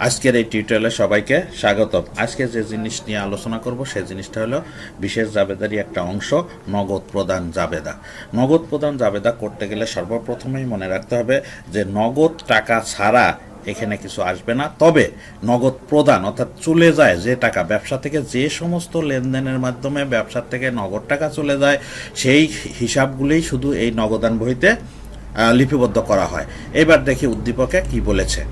আজকের এই টিউটোরিয়ালে সবাইকে স্বাগতম। আজকে যে জিনিস নিয়ে আলোচনা করব সেই জিনিসটা হলো বিশেষ জাবেদারই একটা অংশ, নগদ প্রদান জাবেদা। নগদ প্রদান জাবেদা করতে গেলে সর্বপ্রথমেই মনে রাখতে হবে যে নগদ টাকা ছাড়া এখানে কিছু আসবে না, তবে নগদ প্রদান অর্থাৎ চলে যায় যে টাকা ব্যবসা থেকে, যে সমস্ত লেনদেনের মাধ্যমে ব্যবসার থেকে নগদ টাকা চলে যায় সেই হিসাবগুলোই শুধু এই নগদান বইতে লিপিবদ্ধ করা হয়। এবার দেখি উদ্দীপকে কি বলেছে।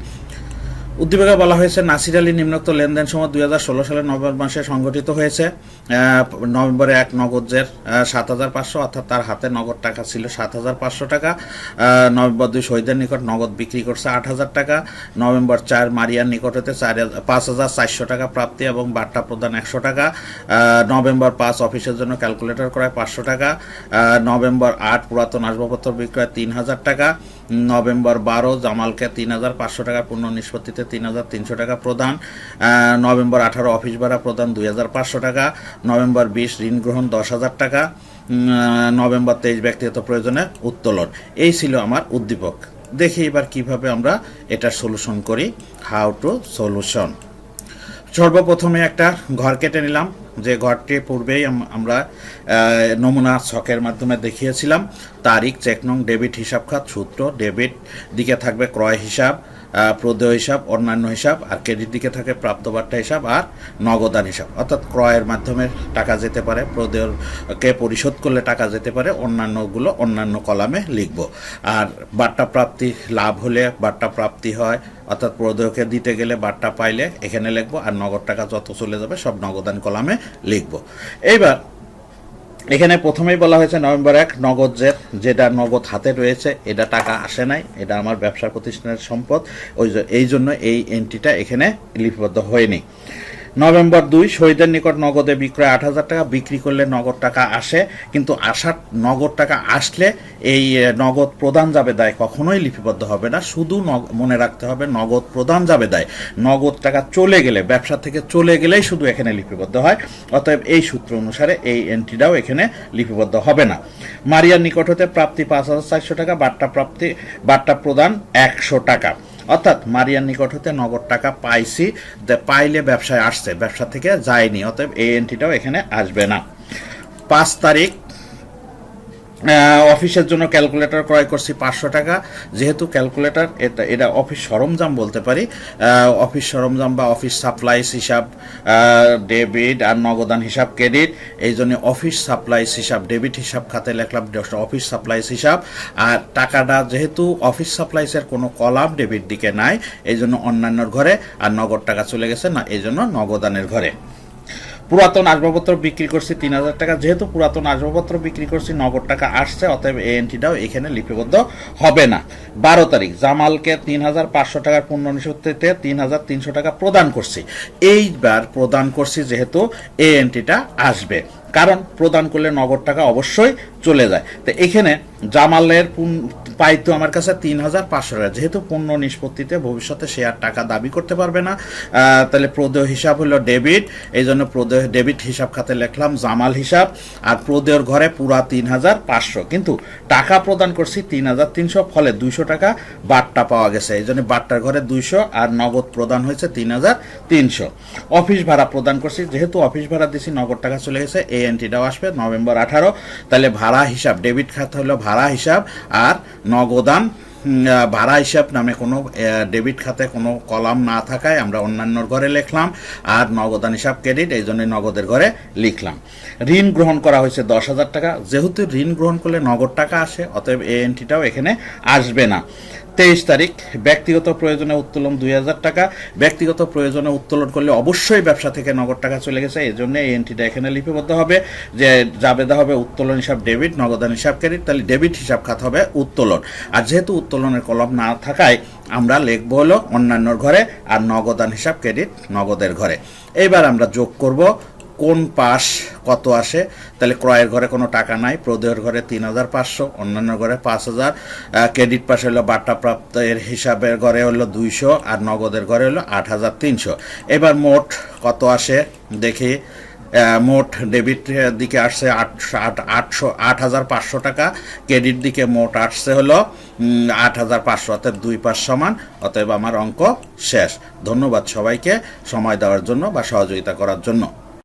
উদ্দীপকে বলা হয়েছে নাসির আলী নিম্নোক্ত লেনদেন সময় 2016 সালের নভেম্বর মাসে সংগঠিত হয়েছে। নভেম্বরে এক নগদের 7,500, অর্থাৎ তার হাতে নগদ টাকা ছিল 7,500 টাকা। নভেম্বর 2 শহীদের নিকট নগদ বিক্রি করছে 8,000 টাকা। নভেম্বর 4 মারিয়ার নিকট হতে 5,400 টাকা প্রাপ্তি এবং বার্তা প্রদান 100 টাকা। নভেম্বর 5 অফিসের জন্য ক্যালকুলেটর ক্রয় 500 টাকা। নভেম্বর 8 পুরাতন আসবাবপত্র বিক্রয় 3,000 টাকা। নভেম্বর 12 জামালকে 3,500 টাকা পূর্ণ নিষ্পত্তিতে 3,300 টাকা প্রদান। নভেম্বর 18 অফিস ভাড়া প্রদান 2,500 টাকা। নভেম্বর 20 ঋণ গ্রহণ 10,000 টাকা। নভেম্বর 23 ব্যক্তিগত প্রয়োজনে উত্তোলন। এই ছিল আমার উদ্দীপক। দেখি এবার কিভাবে আমরা এটা সলিউশন করি। How to solution. সর্বপ্রথমে একটা ঘর কেটে নিলাম, যে ঘরটি পূর্বেই আমরা নমুনা ছকের মাধ্যমে দেখিয়েছিলাম। তারিখ, চেক নং, ডেবিট হিসাব খাত, সূত্র। ডেবিট দিকে থাকবে ক্রয় হিসাব, প্রদেয় হিসাব, অন্যান্য হিসাব, আর ক্রেডিট দিকে থাকে প্রাপ্তবার্তা হিসাব আর নগদান হিসাব। অর্থাৎ ক্রয়ের মাধ্যমে টাকা যেতে পারে, প্রদেয়কে পরিশোধ করলে টাকা যেতে পারে, অন্যান্যগুলো অন্যান্য কলামে লিখব। আর বার্তা প্রাপ্তি লাভ হলে বার্তা প্রাপ্তি হয়, অর্থাৎ প্রদেয়কে দিতে গেলে বার্তা পাইলে এখানে লিখবো, আর নগদ টাকা যত চলে যাবে সব নগদান কলামে লিখব। এইবার এখানে প্রথমেই বলা হয়েছে নভেম্বর 1 নগদ যেটা নগদ হাতে রয়েছে, এটা টাকা আসে নাই, এটা আমার ব্যবসা প্রতিষ্ঠানের সম্পদ, এই জন্য এই এন্ট্রিটা এখানে লিপিবদ্ধ হয়নি। নভেম্বর 2 শহীদের নিকট নগদে বিক্রয় 8,000 টাকা, বিক্রি করলে নগদ টাকা আসে, কিন্তু আসার নগদ টাকা আসলে এই নগদ প্রদান জাবেদায় কখনোই লিপিবদ্ধ হবে না। শুধু মনে রাখতে হবে নগদ প্রদান জাবেদায় নগদ টাকা চলে গেলে, ব্যবসা থেকে চলে গেলেই শুধু এখানে লিপিবদ্ধ হয়। অতএব এই সূত্র অনুসারে এই এন্ট্রিটাও এখানে লিপিবদ্ধ হবে না। মারিয়ার নিকট হতে প্রাপ্তি 5,400 টাকা, বার্তা প্রদান 100 টাকা। অর্থাৎ মারিয়ার নিকট হতে নগদ টাকা পাইছি, পাইলে ব্যবসায় আসছে, ব্যবসা থেকে যায়নি, অতএব এই এন্ট্রিটাও এখানে আসবে না। 5 তারিখ অফিসের জন্য ক্যালকুলেটর ক্রয় করছি 500 টাকা। যেহেতু ক্যালকুলেটর এটা অফিস সরঞ্জাম বলতে পারি, অফিস সরঞ্জাম বা অফিস সাপ্লাইস হিসাব ডেবিট আর নগদান হিসাব ক্রেডিট, এই জন্য অফিস সাপ্লাইস হিসাব ডেবিট হিসাব খাতে লিখলাম অফিস সাপ্লাইস হিসাব। আর টাকাটা যেহেতু অফিস সাপ্লাইসের কোনো কলাম ডেবিট দিকে নাই, এই জন্য অন্যান্যর ঘরে, আর নগদ টাকা চলে গেছে না, এই জন্য নগদানের ঘরে। পুরাতন আসবাবপত্র বিক্রি করছি 3,000 টাকা, যেহেতু পুরাতন আসবাবপত্র বিক্রি করছি নগদ টাকা আসছে, অতএব এই এন্ট্রিটাও এখানে লিপিবদ্ধ হবে না। 12 তারিখ জামালকে 3,500 টাকার পূর্ণ নিষ্পত্তিতে 3,300 টাকা প্রদান করছি। এইবার প্রদান করছি যেহেতু এই এন্ট্রিটা আসবে, কারণ প্রদান করলে নগদ টাকা অবশ্যই চলে যায়। তো এখানে জামালের পাইতো আমার কাছে 3,500 টাকা, যেহেতু পূর্ণ নিষ্পত্তিতে ভবিষ্যতে সে আর টাকা দাবি করতে পারবে না, তাহলে প্রদেয় হিসাব হলো ডেবিট, এই জন্য ডেবিট হিসাব খাতে লিখলাম জামাল হিসাব। আর প্রদেয়র ঘরে পুরা 3,500, কিন্তু টাকা প্রদান করছি 3,300, ফলে 200 টাকা বার্তা পাওয়া গেছে, এই জন্য বার্তার ঘরে 200 আর নগদ প্রদান হয়েছে 3,300। অফিস ভাড়া প্রদান করছি, যেহেতু অফিস ভাড়া দিছি নগদ টাকা চলে গেছে, এই এন্ট্রিটাও আসবে। নভেম্বর 18 তাহলে ভাড়া হিসাব ডেবিট খাতে হলো ভাড়া হিসাব, আর নগদান ভাড়া হিসাব নামে কোনো ডেবিট খাতে কোনো কলাম না থাকায় আমরা অন্যান্যর ঘরে লিখলাম, আর নগদান হিসাব ক্রেডিট, এই জন্য নগদের ঘরে লিখলাম। ঋণ গ্রহণ করা হয়েছে 10,000 টাকা, যেহেতু ঋণ গ্রহণ করলে নগদ টাকা আসে, অতএব এই এন্ট্রিটাও এখানে আসবে না। 23 তারিখ ব্যক্তিগত প্রয়োজনে উত্তোলন 2,000 টাকা, ব্যক্তিগত প্রয়োজনে উত্তোলন করলে অবশ্যই ব্যবসা থেকে নগদ টাকা চলে গেছে, এই জন্য এই এন্ট্রিটা এখানে লিপিবদ্ধ হবে। যে জাবেদা হবে উত্তোলন হিসাব ডেবিট, নগদান হিসাব ক্রেডিট, তাহলে ডেবিট হিসাব খাত হবে উত্তোলন। আর যেহেতু উত্তোলনের কলম না থাকায় আমরা লিখব হলো অন্যান্যর ঘরে, আর নগদান হিসাব ক্রেডিট নগদের ঘরে। এইবার আমরা যোগ করব কোন পাশ কত আসে। তাহলে ক্রয়ের ঘরে কোনো টাকা নাই, প্রদেয়ের ঘরে 3,500, অন্যান্য ঘরে 5,000, ক্রেডিট পাশে হলো বার্তা প্রাপ্তের হিসাবের ঘরে হলো 200, আর নগদের ঘরে হলো 8,300। এবার মোট কত আসে দেখি। মোট ডেবিট দিকে আসছে 8,500 টাকা, ক্রেডিট দিকে মোট আসছে হলো 8,500, অতএব 2 পাশ সমান, অতএব আমার অঙ্ক শেষ। ধন্যবাদ সবাইকে সময় দেওয়ার জন্য বা সহযোগিতা করার জন্য।